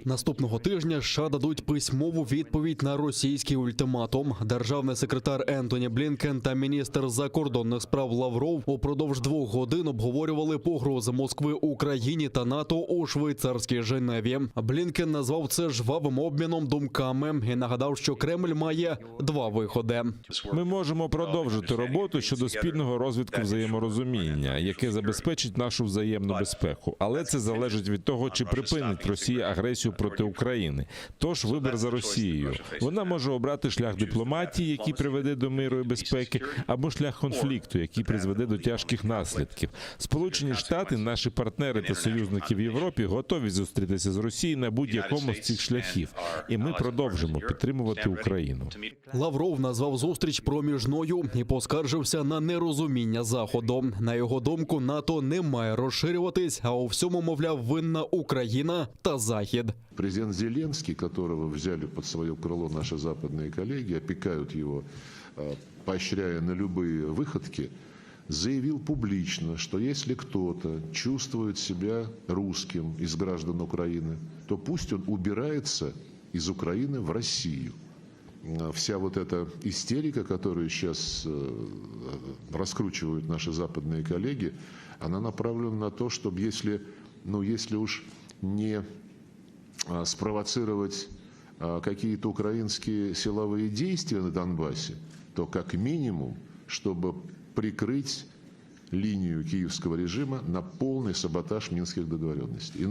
Наступного тижня США дадуть письмову відповідь на російський ультиматум. Державний секретар Ентоні Блінкен та міністр закордонних справ Лавров упродовж 2 годин обговорювали погрози Москви Україні та НАТО у швейцарській Женеві. Блінкен назвав це жвавим обміном думками і нагадав, що Кремль має 2 виходи. Ми можемо продовжити роботу щодо спільного розвитку взаєморозуміння, яке забезпечить нашу взаємну безпеку. Але це залежить від того, чи припинить Росія агресію проти України. Тож вибір за Росією. Вона може обрати шлях дипломатії, який приведе до миру і безпеки, або шлях конфлікту, який призведе до тяжких наслідків. Сполучені Штати, наші партнери та союзники в Європі, готові зустрітися з Росією на будь-якому з цих шляхів. І ми продовжимо підтримувати Україну. Лавров назвав зустріч проміжною і поскаржився на нерозуміння Заходу. На його думку, НАТО не має розширюватись, а у всьому, мовляв, винна Україна та Захід. Президент Зеленский, которого взяли под свое крыло наши западные коллеги, опекают его, поощряя на любые выходки, заявил публично, что если кто-то чувствует себя русским из граждан Украины, то пусть он убирается из Украины в Россию. Вся вот эта истерика, которую сейчас раскручивают наши западные коллеги, она направлена на то, чтобы если уж не спровоцировать какие-то украинские силовые действия на Донбассе, то как минимум, чтобы прикрыть линию киевского режима на полный саботаж минских договоренностей.